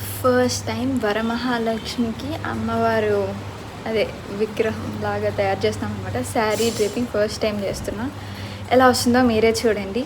First time వరమహాలక్ష్మికి అమ్మవారు అదే విగ్రహం లాగా తయారు చేస్తాం అనమాట. శారీ డ్రేపింగ్ ఫస్ట్ టైం చేస్తున్నా. ఎలా వస్తుందో మీరే చూడండి.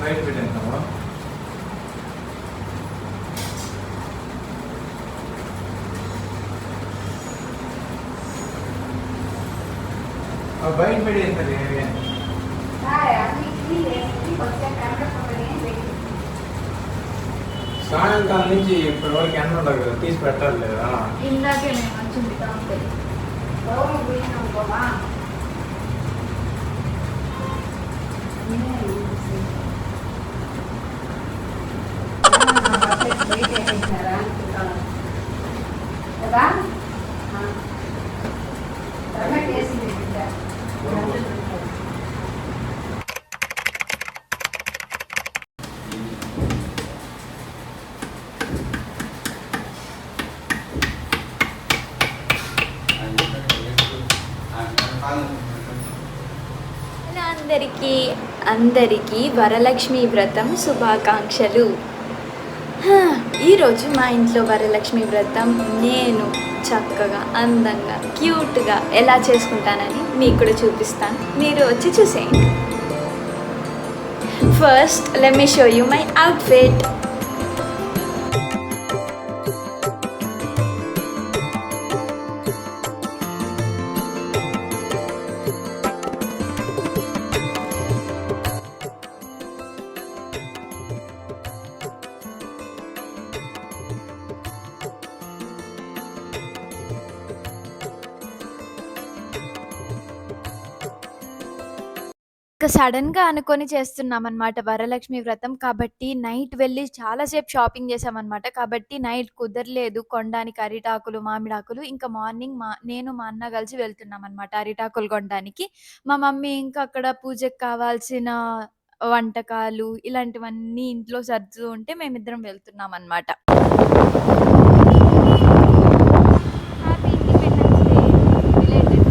బయట పెట్టేస్తాము. బయట పెట్టేస్తారు. సాయంకాలం నుంచి ఇప్పటి వరకు ఎండ ఉండదు కదా, తీసి పెట్టాలి లేదా? ఇందాకే నేను మంచి ఉంటాను. కదా అందరికీ వరలక్ష్మి వ్రతం శుభాకాంక్షలు. ఈరోజు మా ఇంట్లో వరలక్ష్మి వ్రతం నేను చక్కగా అందంగా క్యూట్గా ఎలా చేసుకుంటానని మీకు కూడా చూపిస్తాను. మీరు వచ్చి చూసేయండి. First let me show you my outfit. ఇంకా సడన్గా అనుకొని చేస్తున్నాం అనమాట వరలక్ష్మి వ్రతం. కాబట్టి నైట్ వెళ్ళి చాలాసేపు షాపింగ్ చేసామన్నమాట. కాబట్టి నైట్ కుదరలేదు కొనడానికి అరిటాకులు, మామిడాకులు. ఇంకా మార్నింగ్ నేను మా అన్న కలిసి వెళ్తున్నాం అనమాట అరిటాకులు కొనడానికి. మా మమ్మీ ఇంకా అక్కడ పూజకు కావాల్సిన వంటకాలు ఇలాంటివన్నీ ఇంట్లో సర్దుతూ ఉంటే మేమిద్దరం వెళ్తున్నాం అనమాట. Happy independence day related.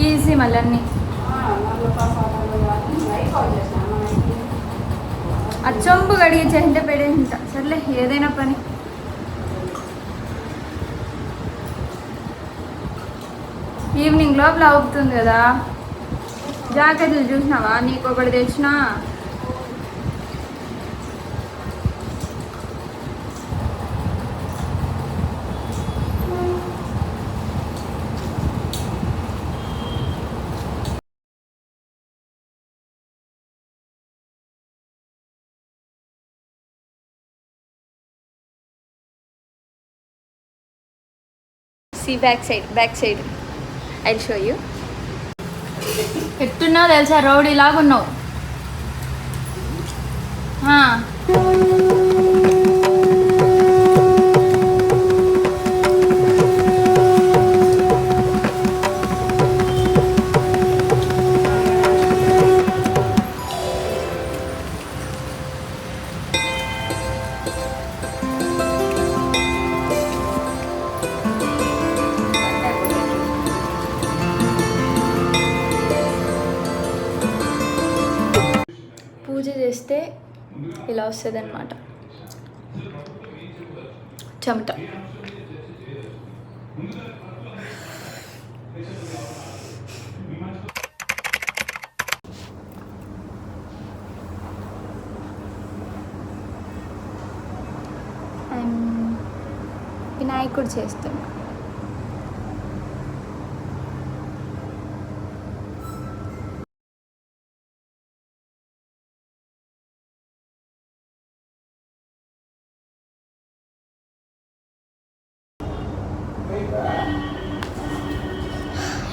Easy మళ్ళీ అన్నీ అచ్చంపు గడిగి చేస్తే పెడేంట. సర్లే ఏదైనా పని. ఈవినింగ్ లోపల అవుతుంది కదా. జాకెట్లు చూసినావా? నీకు ఒకటి తెచ్చినా. See back side. I'll show you. ఎట్టున్నావు తెలుసా? రౌడీ లాగున్నావు. పూజ చేస్తే ఇలా వస్తుంది అన్నమాట చెమట. వినాయకుడు చేస్తున్నా.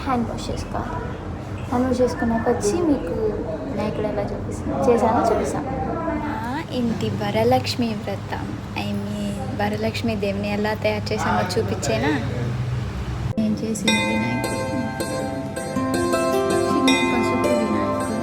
హ్యాండ్ వాష్ చేసుకోవాలి. హ్యాండ్ వాష్ చేసుకున్నాక వచ్చి మీకు వినాయకుడు ఎలా చూపిస్తాను. ఇంటి వరలక్ష్మి వ్రతం వరలక్ష్మి దేవుని ఎలా తయారు చేసామో చూపించేనా. నేను చేసిన వినాయకుడు చిన్న పసుపు వినాయకుడు.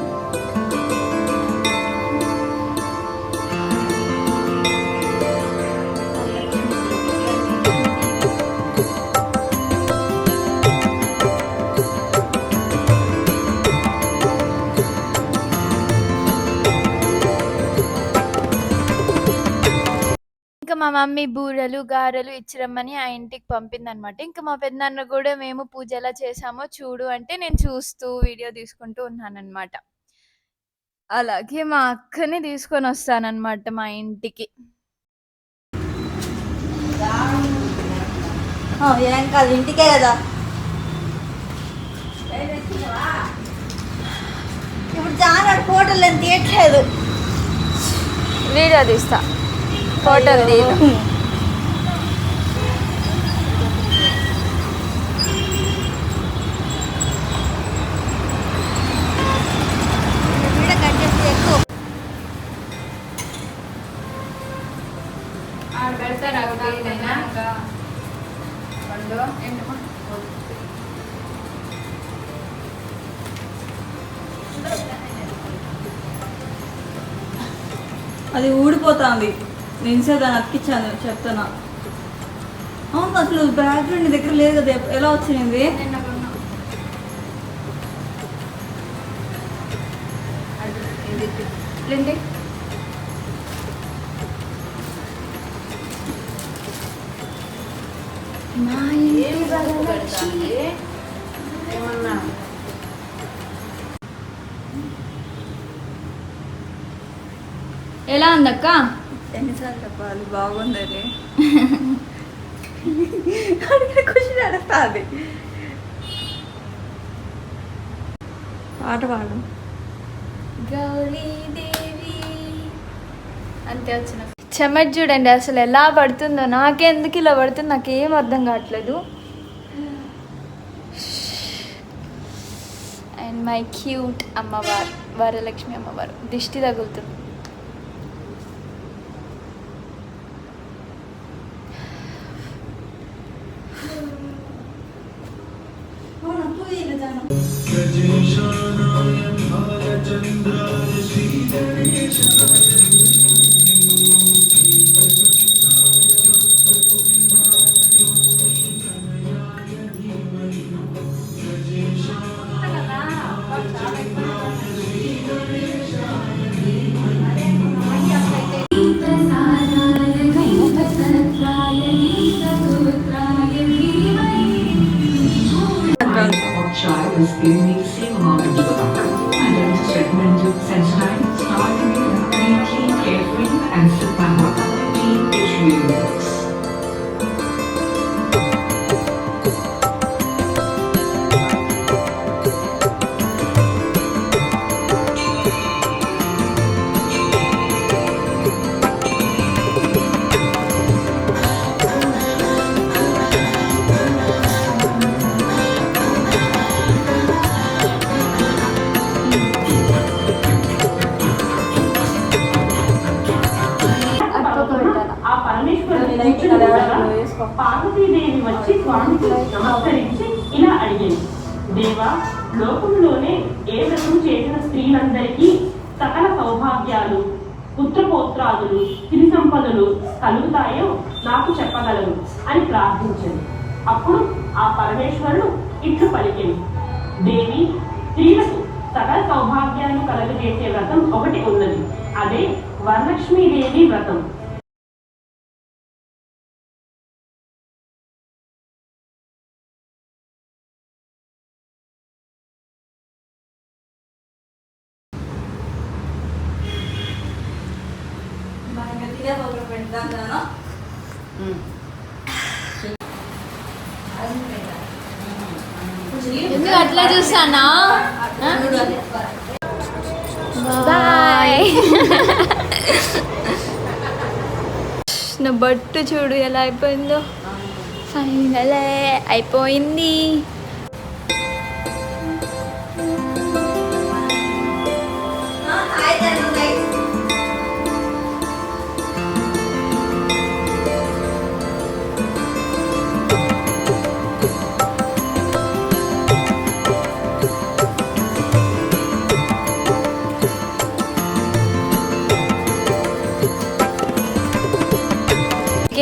ఇంకా మా మమ్మీ బూరెలు గారెలు ఇచ్చిరమ్మని ఆ ఇంటికి పంపిందనమాట. ఇంకా మా పెద్దనాన్న కూడా మేము పూజ ఎలా చేసామో చూడు అంటే నేను చూస్తూ వీడియో తీసుకుంటూ ఉన్నానన్నమాట. అలాగే మా అక్కని తీసుకొని వస్తానన్నమాట మా ఇంటికి. ఏం కాదు, ఇంటికే కదా. ఇప్పుడు చాలా ఫోటోలు ఏం తీయట్లేదు. వీడియో తీస్తా, ఫోటోలు తీయను. అది ఊడిపోతుంది. నేను దాన్ని అతికిచ్చాను చెప్తున్నా. అవును, అసలు బ్యాక్గ్రౌండ్ నీ దగ్గర లేదు కదా, ఎలా వచ్చింది? మా ఇంటి వరలక్ష్మి ఏమన్నా ఎలా ఉందక్క? ఎన్నిసార్లు చెప్పాలి బాగుందని? ఖుషి అడుగుతుంది. పాట పాడు. గౌరీదేవి అంతే వచ్చిన చెమట్ చూడండి అసలు ఎలా పడుతుందో. నాకెందుకు ఇలా పడుతుంది నాకేం అర్థం కావట్లేదు. అండ్ మై క్యూట్ అమ్మవారు వరలక్ష్మి అమ్మవారు దిష్టి తగులుతుంది. Child is giving the same amount of sugar, and it is recommended to sensitize, starting with green tea, carefree, and sip by hot tea, which really works. Parvatidevi వచ్చి స్వామికి నమస్కరించి ఇలా అడిగింది, దేవా, లోకంలోనే ఏ వ్రతం చేసిన స్త్రీలందరికీ సకల సౌభాగ్యాలు, పుత్రపౌత్రాదులు, సిరి సంపదలు కలుగుతాయో నాకు చెప్పగలరు అని ప్రార్థించింది. అప్పుడు ఆ పరమేశ్వరుడు ఇట్లు పలికింది, దేవి, స్త్రీలకు సకల సౌభాగ్యాలు కలుగజేసే వ్రతం ఒకటి ఉన్నది, అదే వరలక్ష్మీదేవి వ్రతం. ఎందుకు అట్లా చూస్తానా? బాయ్. నా బట్టు చూడు ఎలా అయిపోయిందో. ఫైనలే అయిపోయింది.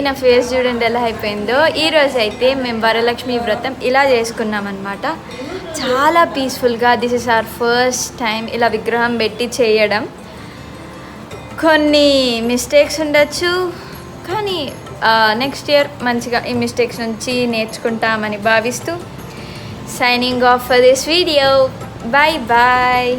నా ఫేస్ చూడండి ఎలా అయిపోయిందో. ఈరోజు అయితే మేము వరలక్ష్మి వ్రతం ఇలా చేసుకున్నాం అనమాట. చాలా పీస్ఫుల్గా. This is our first time ఇలా విగ్రహం పెట్టి చేయడం. కొన్ని మిస్టేక్స్ ఉండొచ్చు, కానీ నెక్స్ట్ ఇయర్ మంచిగా ఈ మిస్టేక్స్ నుంచి నేర్చుకుంటామని భావిస్తూ signing off for this video. Bye bye.